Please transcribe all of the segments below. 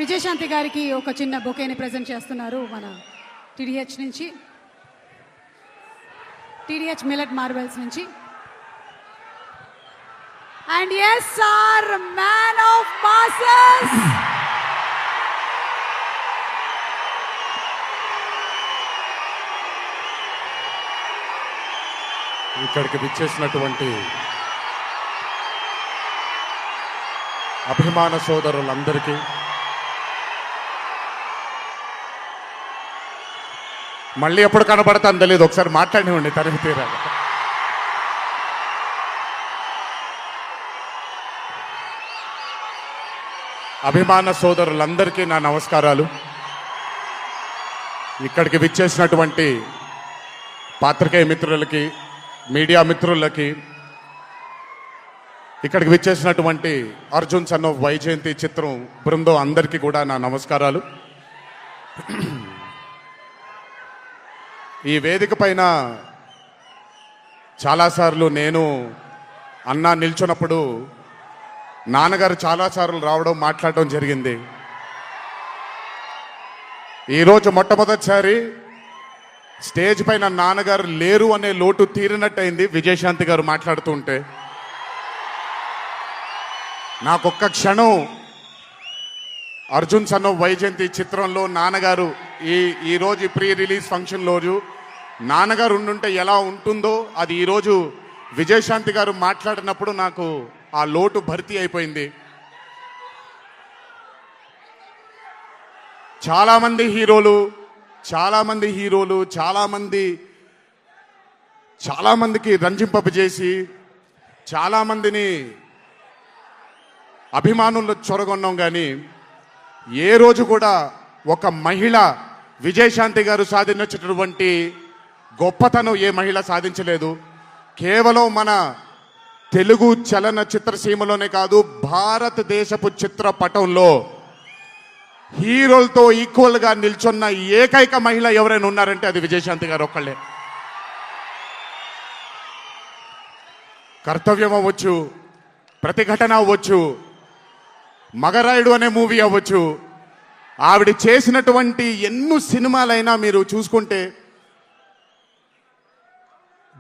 విజయశాంతి గారికి ఒక చిన్న బొకేని ప్రెజెంట్ చేస్తున్నారు మన టీడీహెచ్ నుంచి, టీడీహెచ్ మిల్లెట్ మార్బెల్స్ నుంచి. And S R man of masses ఇక్కడికి విచ్చేసినటువంటి అభిమాన సోదరులందరికీ, మళ్ళీ ఎప్పుడు కనబడతాను తెలియదు, ఒకసారి మాట్లాడివ్వండి తనివి తీరాలి. అభిమాన సోదరులందరికీ నా నమస్కారాలు. ఇక్కడికి విచ్చేసినటువంటి పాత్రికేయ మిత్రులకి, మీడియా మిత్రులకి, ఇక్కడికి విచ్చేసినటువంటి అర్జున్ సన్ ఆఫ్ వైజయంతి చిత్రం బృందం అందరికీ కూడా నా నమస్కారాలు. ఈ వేదిక పైన చాలాసార్లు నేను అన్నా నిల్చున్నప్పుడు నాన్నగారు చాలాసార్లు రావడం, మాట్లాడడం జరిగింది. ఈరోజు మొట్టమొదటిసారి స్టేజ్ పైన నాన్నగారు లేరు అనే లోటు తీరినట్టయింది విజయశాంతి గారు మాట్లాడుతుంటే. నాకొక్క క్షణం అర్జున్ సన్ ఆఫ్ వైజయంతి చిత్రంలో నాన్నగారు ఈరోజు ప్రీ రిలీజ్ ఫంక్షన్ రోజు నాన్నగారు ఉండుంటే ఎలా ఉంటుందో అది ఈరోజు విజయశాంతి గారు మాట్లాడినప్పుడు నాకు ఆ లోటు భర్తీ అయిపోయింది. చాలామంది హీరోలు చాలామందికి రంజింపజేసి చాలామందిని అభిమానుల్లో చొరగొన్నాం, కానీ ఏ రోజు కూడా ఒక మహిళ విజయశాంతి గారు సాధించినటువంటి గొప్పతనం ఏ మహిళ సాధించలేదు. కేవలం మన తెలుగు చలనచిత్ర సీమలోనే కాదు, భారతదేశపు చిత్రపటంలో హీరోలతో ఈక్వల్గా నిల్చున్న ఏకైక మహిళ ఎవరైనా ఉన్నారంటే అది విజయశాంతి గారు ఒక్కళ్ళే. కర్తవ్యం అవ్వచ్చు, ప్రతిఘటన అవ్వచ్చు, మగరాయుడు అనే మూవీ అవ్వచ్చు, ఆవిడ చేసినటువంటి ఎన్నో సినిమాలైనా మీరు చూసుకుంటే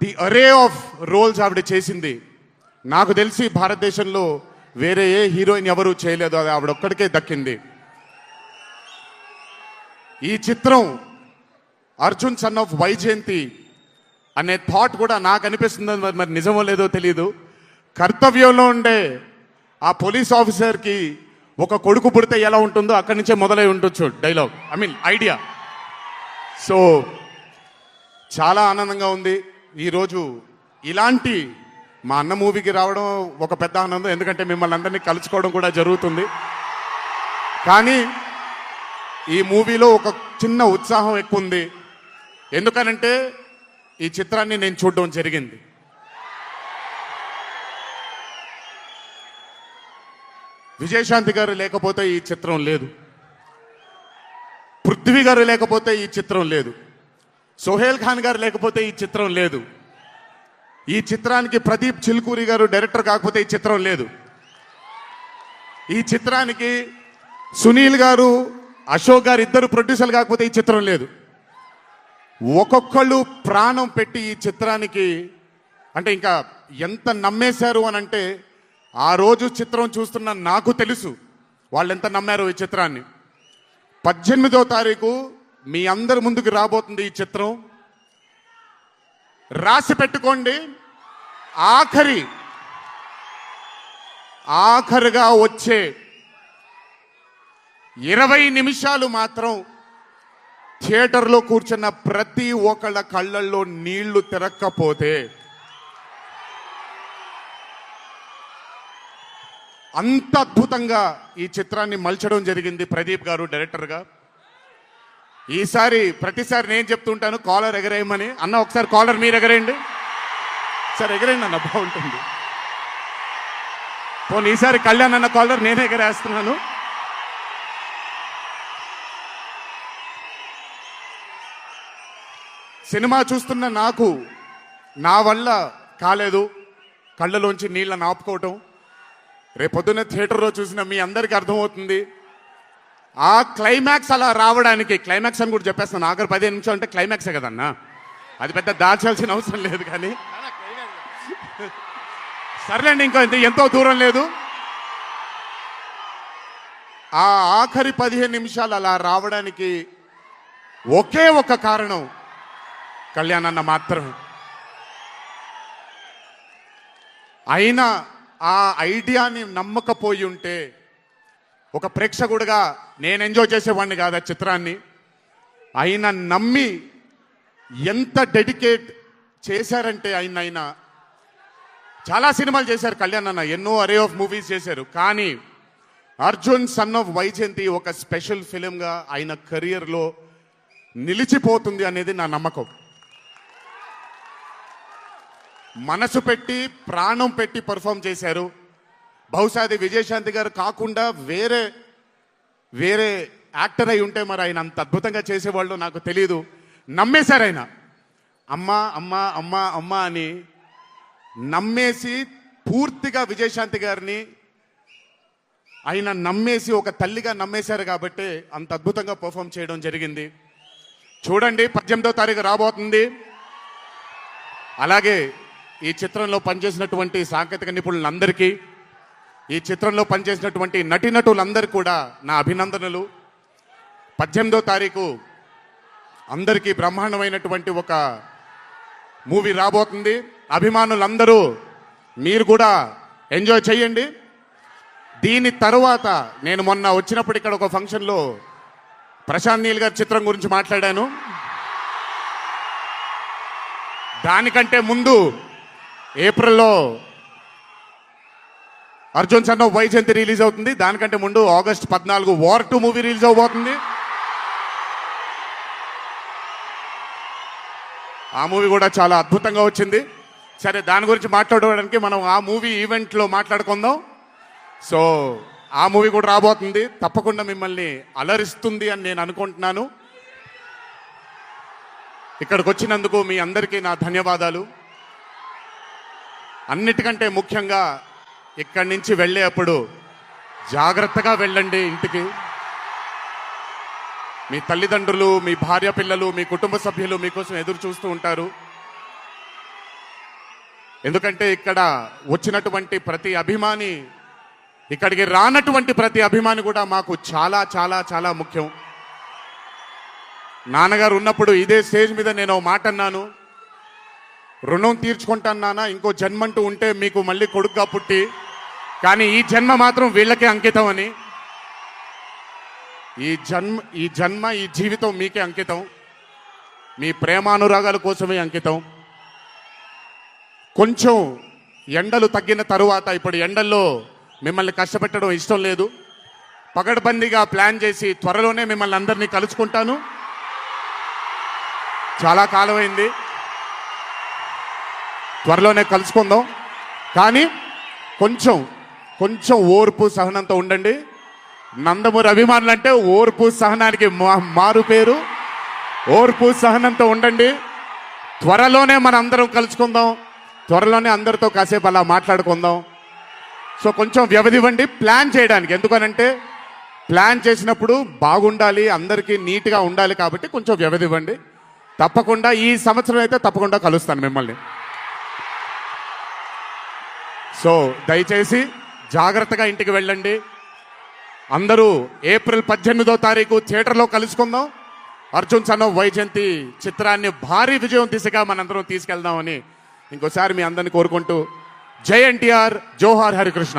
ది అరే ఆఫ్ రోల్స్ ఆవిడ చేసింది. నాకు తెలిసి భారతదేశంలో వేరే ఏ హీరోయిన్ ఎవరూ చేయలేదు, అది ఆవిడ ఒక్కడికే దక్కింది. ఈ చిత్రం అర్జున్ సన్ ఆఫ్ వైజయంతి అనే థాట్ కూడా నాకు అనిపిస్తుంది, మరి నిజమో లేదో తెలియదు. కర్తవ్యంలో ఉండే ఆ పోలీస్ ఆఫీసర్కి ఒక కొడుకు పుడితే ఎలా ఉంటుందో అక్కడి నుంచే మొదలై ఉండొచ్చు డైలాగ్, ఐడియా. సో చాలా ఆనందంగా ఉంది ఈరోజు ఇలాంటి మా అన్న మూవీకి రావడం ఒక పెద్ద ఆనందం, ఎందుకంటే మిమ్మల్ని అందరినీ కలుసుకోవడం కూడా జరుగుతుంది. కానీ ఈ మూవీలో ఒక చిన్న ఉత్సాహం ఎక్కువ ఉంది, ఎందుకనంటే ఈ చిత్రాన్ని నేను చూడడం జరిగింది. విజయశాంతి గారు లేకపోతే ఈ చిత్రం లేదు, పృథ్వీ గారు లేకపోతే ఈ చిత్రం లేదు, సోహేల్ ఖాన్ గారు లేకపోతే ఈ చిత్రం లేదు, ఈ చిత్రానికి ప్రదీప్ చిల్కూరి గారు డైరెక్టర్ కాకపోతే ఈ చిత్రం లేదు, ఈ చిత్రానికి సునీల్ గారు, అశోక్ గారు ఇద్దరు ప్రొడ్యూసర్లు కాకపోతే ఈ చిత్రం లేదు. ఒక్కొక్కళ్ళు ప్రాణం పెట్టి ఈ చిత్రానికి, అంటే ఇంకా ఎంత నమ్మేశారు అని అంటే, ఆ రోజు చిత్రం చూస్తున్న నాకు తెలుసు వాళ్ళు ఎంత నమ్మారు ఈ చిత్రాన్ని. 18వ తారీఖు మీ అందరి ముందుకు రాబోతుంది ఈ చిత్రం. రాసి పెట్టుకోండి, ఆఖరిగా వచ్చే 20 నిమిషాలు మాత్రం థియేటర్లో కూర్చున్న ప్రతి ఒక్కళ్ళ కళ్ళల్లో నీళ్లు తిరక్కపోతే, అంత అద్భుతంగా ఈ చిత్రాన్ని మలచడం జరిగింది ప్రదీప్ గారు డైరెక్టర్గా. ప్రతిసారి నేను చెప్తుంటాను కాలర్ ఎగరేయమని. అన్న ఒకసారి కాలర్ మీరు ఎగరేయండి, సార్ ఎగరేయండి అన్న, బాగుంటుంది. పోనీ ఈసారి కళ్యాణ్ అన్న కాలర్ నేనే ఎగరేస్తున్నాను. సినిమా చూస్తున్న నాకు నా వల్ల కాలేదు కళ్ళలోంచి నీళ్ళని ఆపుకోవటం. రేపొద్దున థియేటర్లో చూసిన మీ అందరికీ అర్థమవుతుంది ఆ క్లైమాక్స్ అలా రావడానికి, క్లైమాక్స్ అని కూడా చెప్పేస్తాను, ఆఖరి 15 నిమిషాలు అంటే క్లైమాక్సే కదన్నా, అది పెద్ద దాచాల్సిన అవసరం లేదు. కానీ సర్లేండి, ఇంకో ఎంతో దూరం లేదు. ఆ ఆఖరి 15 నిమిషాలు అలా రావడానికి ఒకే ఒక కారణం కళ్యాణ్ అన్న మాత్రమే. అయినా ఆ ఐడియాని నమ్మకపోయి ఉంటే ఒక ప్రేక్షకుడిగా నేను ఎంజాయ్ చేసేవాడిని కాదు ఆ చిత్రాన్ని. అయినా నమ్మి ఎంత డెడికేట్ చేశారంటే ఆయన చాలా సినిమాలు చేశారు కళ్యాణ్ అన్న, ఎన్నో అరే ఆఫ్ మూవీస్ చేశారు. కానీ అర్జున్ సన్ ఆఫ్ వైజయంతి ఒక స్పెషల్ ఫిలింగా ఆయన కెరియర్లో నిలిచిపోతుంది అనేది నా నమ్మకం. మనసు పెట్టి ప్రాణం పెట్టి పర్ఫామ్ చేశారు. బహుశా అది విజయశాంతి గారు కాకుండా వేరే యాక్టర్ అయి ఉంటే మరి ఆయన అంత అద్భుతంగా చేసేవాళ్ళు నాకు తెలియదు. నమ్మేశారు ఆయన, అమ్మా అమ్మా అమ్మా అమ్మా అని నమ్మేసి పూర్తిగా విజయశాంతి గారిని ఆయన నమ్మేసి ఒక తల్లిగా నమ్మేశారు కాబట్టి అంత అద్భుతంగా పర్ఫామ్ చేయడం జరిగింది. చూడండి, 18వ తారీఖు రాబోతుంది. అలాగే ఈ చిత్రంలో పనిచేసినటువంటి సాంకేతిక నిపుణులందరికీ, ఈ చిత్రంలో పనిచేసినటువంటి నటీనటులందరికీ కూడా నా అభినందనలు. 18వ తారీఖు అందరికీ బ్రహ్మాండమైనటువంటి ఒక మూవీ రాబోతుంది. అభిమానులందరూ మీరు కూడా ఎంజాయ్ చేయండి. దీని తరువాత నేను మొన్న వచ్చినప్పుడు ఇక్కడ ఒక ఫంక్షన్లో ప్రశాంత్ నీల్ గారి చిత్రం గురించి మాట్లాడాను. దానికంటే ముందు ఏప్రిల్లో Arjun son of Vyjayanthi release అవుతుంది. దానికంటే ముందు ఆగస్ట్ 14 వార్ 2 మూవీ రిలీజ్ అవబోతుంది. ఆ మూవీ కూడా చాలా అద్భుతంగా వచ్చింది. సరే, దాని గురించి మాట్లాడడానికి మనం ఆ మూవీ ఈవెంట్లో మాట్లాడుకుందాం. సో ఆ మూవీ కూడా రాబోతుంది, తప్పకుండా మిమ్మల్ని అలరిస్తుంది అని నేను అనుకుంటున్నాను. ఇక్కడికి వచ్చినందుకు మీ అందరికీ నా ధన్యవాదాలు. అన్నిటికంటే ముఖ్యంగా ఇక్కడి నుంచి వెళ్ళేటప్పుడు జాగ్రత్తగా వెళ్ళండి ఇంటికి. మీ తల్లిదండ్రులు, మీ భార్య పిల్లలు, మీ కుటుంబ సభ్యులు మీకోసం ఎదురు చూస్తూ ఉంటారు. ఎందుకంటే ఇక్కడ వచ్చినటువంటి ప్రతి అభిమాని, ఇక్కడికి రానటువంటి ప్రతి అభిమాని కూడా మాకు చాలా చాలా చాలా ముఖ్యం. నాన్నగారు ఉన్నప్పుడు ఇదే స్టేజ్ మీద నేను ఓ మాట అన్నాను, రుణం తీర్చుకుంటాను నాన్న, ఇంకో జన్మంటూ ఉంటే మీకు మళ్ళీ కొడుకుగా పుట్టి, కానీ ఈ జన్మ మాత్రం వీళ్ళకే అంకితం అని. ఈ జన్మ ఈ జీవితం మీకే అంకితం, మీ ప్రేమానురాగాల కోసమే అంకితం. కొంచెం ఎండలు తగ్గిన తరువాత, ఇప్పుడు ఎండల్లో మిమ్మల్ని కష్టపెట్టడం ఇష్టం లేదు, పగడ్బందీగా ప్లాన్ చేసి త్వరలోనే మిమ్మల్ని అందరినీ కలుసుకుంటాను. చాలా కాలమైంది, త్వరలోనే కలుసుకుందాం. కానీ కొంచెం ఓర్పు సహనంతో ఉండండి. నందమూరి అభిమానులు అంటే ఓర్పు సహనానికి మారు పేరు. ఓర్పు సహనంతో ఉండండి. త్వరలోనే మనం అందరం కలుసుకుందాం, త్వరలోనే అందరితో కాసేపు అలా మాట్లాడుకుందాం. సో కొంచెం వ్యవధి ఇవ్వండి ప్లాన్ చేయడానికి. ఎందుకనంటే ప్లాన్ చేసినప్పుడు బాగుండాలి, అందరికీ నీట్గా ఉండాలి, కాబట్టి కొంచెం వ్యవధి ఇవ్వండి. తప్పకుండా ఈ సంవత్సరం అయితే తప్పకుండా కలుస్తాను మిమ్మల్ని. సో దయచేసి జాగ్రత్తగా ఇంటికి వెళ్ళండి. అందరూ ఏప్రిల్ 18వ తారీఖు థియేటర్లో కలుసుకుందాం. అర్జున్ సన్ ఆఫ్ వైజయంతి చిత్రాన్ని భారీ విజయం దిశగా మనందరం తీసుకెళ్దామని ఇంకోసారి మీ అందరిని కోరుకుంటూ, జై ఎన్టీఆర్, జోహార్ హరికృష్ణ.